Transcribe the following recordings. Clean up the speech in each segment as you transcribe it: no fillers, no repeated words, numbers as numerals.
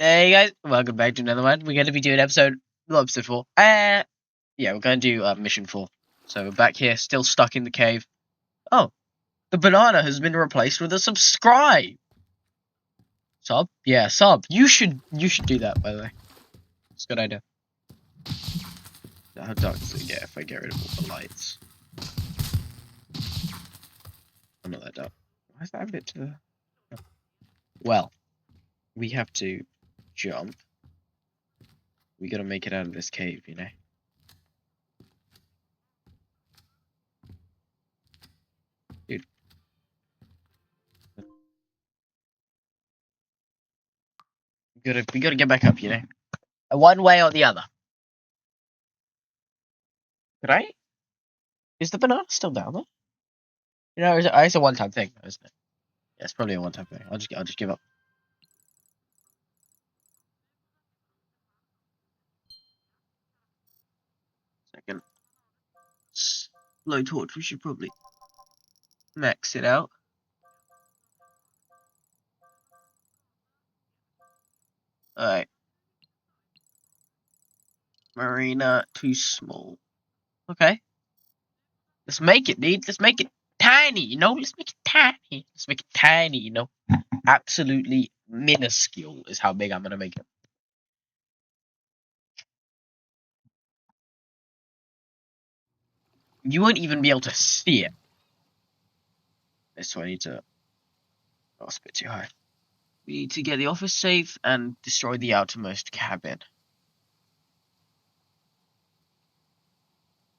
Hey guys, welcome back to another one. We're going to be doing episode 4. Yeah, we're going to do mission 4. So we're back here, still stuck in the cave. Oh, the banana has been replaced with a subscribe. Sub? Yeah, sub. You should do that, by the way. It's a good idea. How dark does it get if I get rid of all the lights? I'm not that dark. Why is that a bit to the... Oh. Well, we have to jump. We gotta make it out of this cave, you know? Dude. We gotta get back up, you know? One way or the other. Could I? Is the banana still down there? You know, it's a one-time thing, isn't it? Yeah, it's probably a one-time thing. I'll just give up. Second. Low torch. We should probably max it out. All right. Marina too small. Okay. Let's make it, dude. Let's make it tiny. You know. Let's make it tiny. Let's make it tiny. You know. Absolutely minuscule is how big I'm gonna make it. You won't even be able to see it. That's why I need to. Oh, it's a bit too high. We need to get the office safe and destroy the outermost cabin.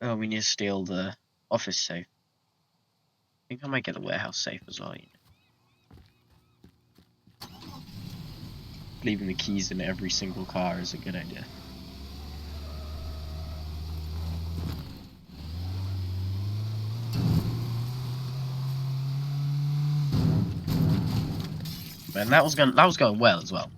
Oh, we need to steal the office safe. I think I might get the warehouse safe as well. You know. Leaving the keys in every single car is a good idea. Man, that was going well as well.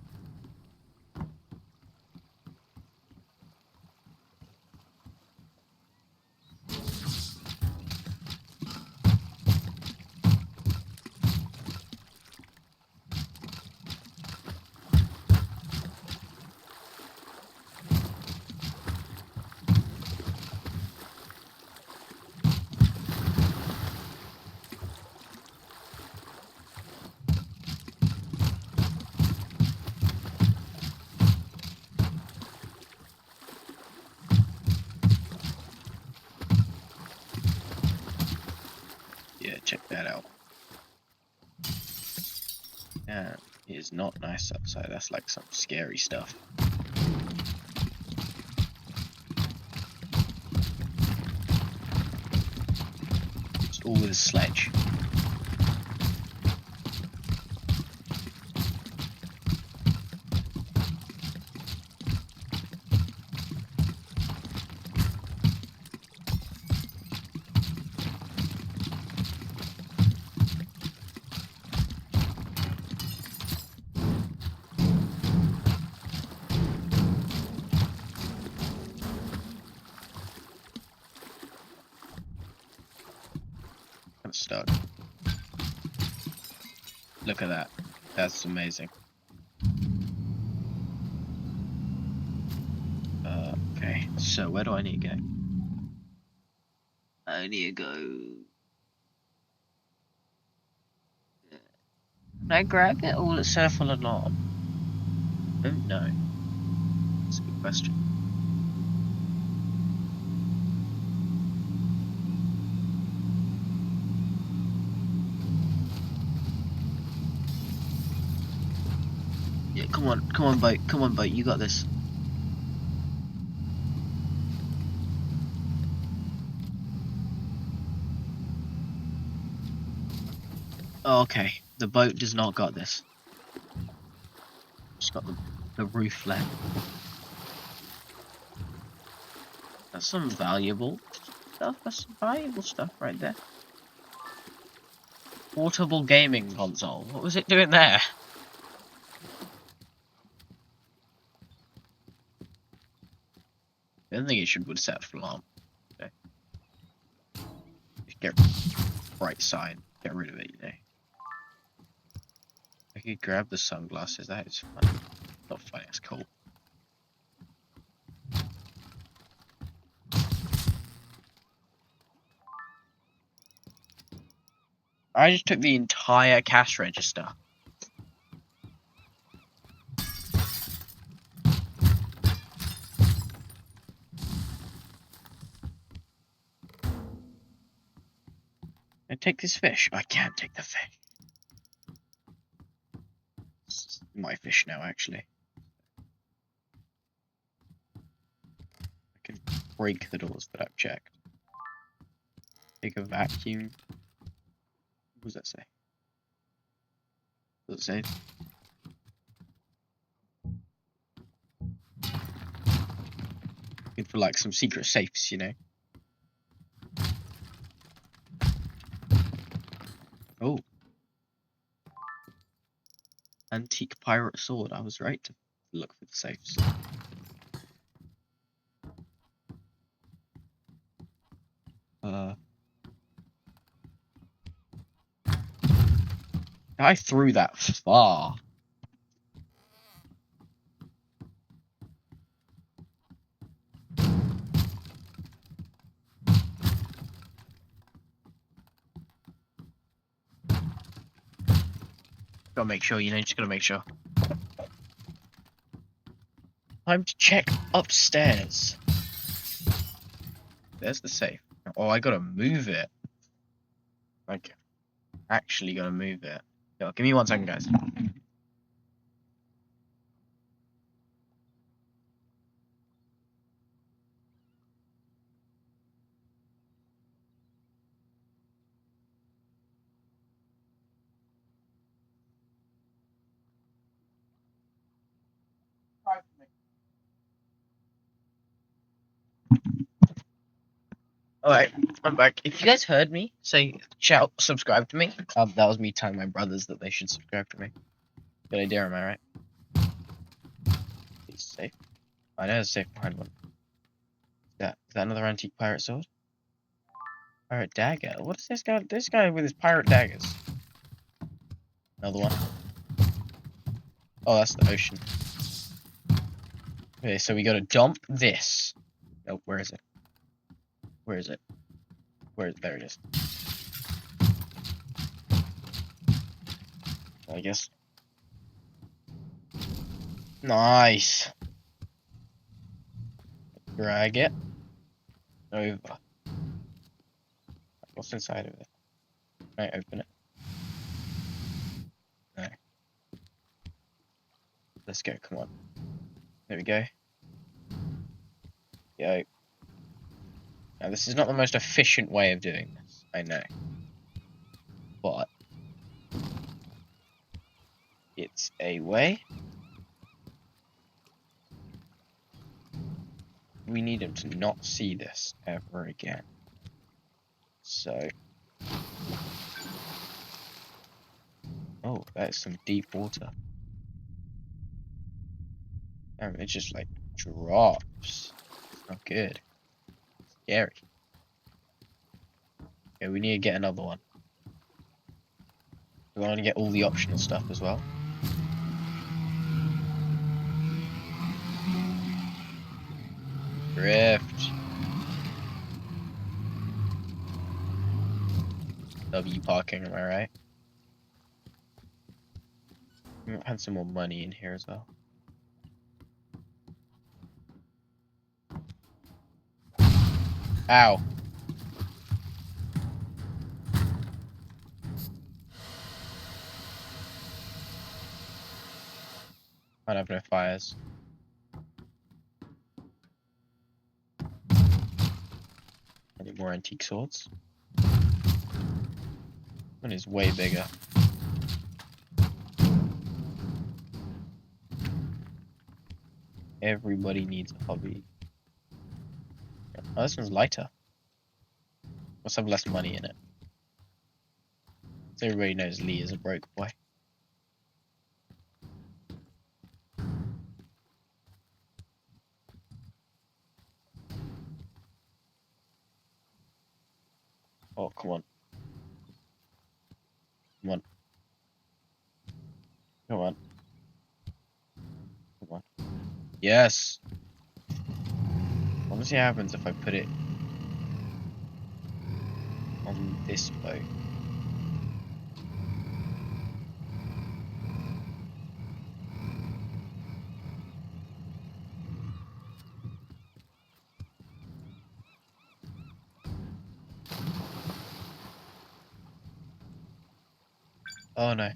Yeah, check that out. Yeah, it is not nice outside. That's like some scary stuff. It's all with a sledge. Stuck. Look at that. That's amazing. Okay, so where do I need to go? I need to go... Can I grab it or will it set off an alarm? I don't know. That's a good question. Yeah, come on, boat, you got this. Oh, okay, the boat does not got this. Just got the roof left. That's some valuable stuff. That's some valuable stuff right there. Portable gaming console. What was it doing there? I don't think it should would set for alarm. Okay. Just get right side. Get rid of it, you know. I could grab the sunglasses. That is fun. Not funny, that's cool. I just took the entire cash register. I take this fish. I can't take the fish. It's my fish now, actually. I can break the doors that I've checked. Take a vacuum. What does that say? What does it say? Good for like some secret safes, you know. Oh. Antique pirate sword. I was right to look for the safes. I threw that far. Gotta make sure, you know, just gotta make sure. Time to check upstairs. There's the safe. Oh, I gotta move it. Like, actually gotta move it. Yo, give me 1 second, guys. Alright, I'm back. If you guys heard me say, shout, subscribe to me, that was me telling my brothers that they should subscribe to me. Good idea, am I right? It's safe. I know there's a safe behind one. Is that another antique pirate sword? Pirate dagger? What is this guy? This guy with his pirate daggers. Another one. Oh, that's the ocean. Okay, so we gotta dump this. Oh, where is it? Where is it? There it is. I guess. Nice. Drag it over. What's inside of it? Can I open it? No. Let's go, come on. There we go. Yo. Now, this is not the most efficient way of doing this, I know. But it's a way. We need him to not see this ever again. So. Oh, that's some deep water. Damn, it just like drops. It's not good. It's scary. Okay, we need to get another one. We want to get all the optional stuff as well. Drift. W parking, am I right? We might have some more money in here as well. Ow. I don't have no fires. I need more antique swords. One is way bigger. Everybody needs a hobby. Oh, this one's lighter. Must have less money in it. So everybody knows Lee is a broke boy. Oh, come on. Come on. Come on. one. Yes. Let me see what happens if I put it on this boat. Oh no.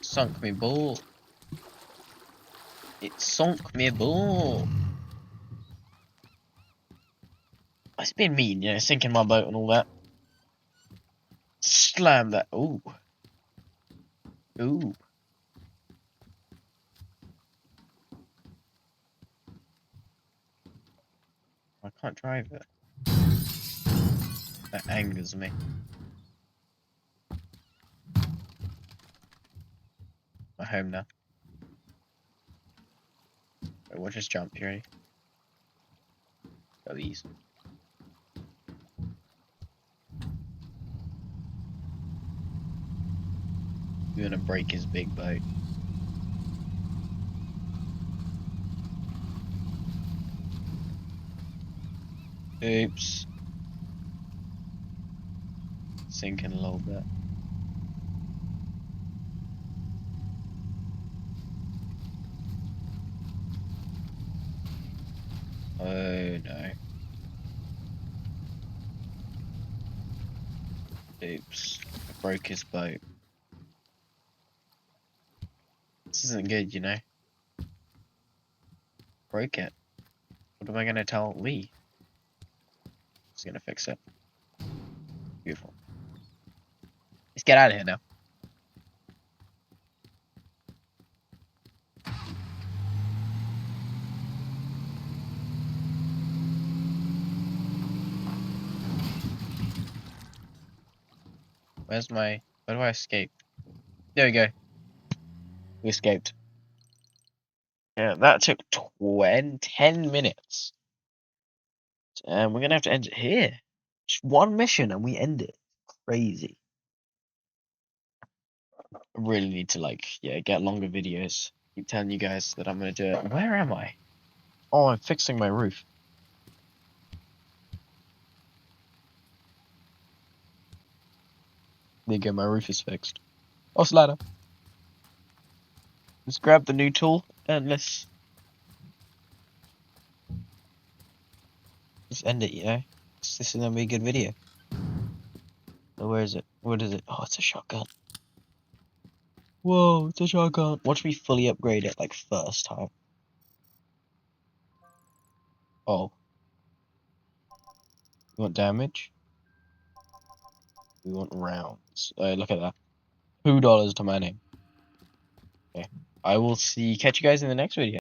Sunk me ball. It sunk me ball. It's been mean, you know, sinking my boat and all that. Slam that. Ooh. Ooh. I can't drive it. That angers me. I'm home now. Wait, we'll just jump. You ready? Got these. We're gonna break his big boat. Oops. Sinking a little bit. Oh no. Oops. I broke his boat. This isn't good, you know. Broke it. What am I gonna tell Lee? He's gonna fix it. Beautiful. Let's get out of here now. Where do I escape? There we go. We escaped. Yeah, that took 10 minutes. And we're gonna have to end it here. Just one mission and we end it. Crazy. I really need to get longer videos. Keep telling you guys that I'm gonna do it. Where am I? Oh, I'm fixing my roof. There you go, my roof is fixed. Oh, slider. Let's grab the new tool and let's end it, you know? This is gonna be a good video. So where is it? What is it? Oh, it's a shotgun. Whoa, it's a shotgun. Watch me fully upgrade it like first time. Oh. You want damage? We want rounds. Look at that. $2 to my name. Okay. I will catch you guys in the next video.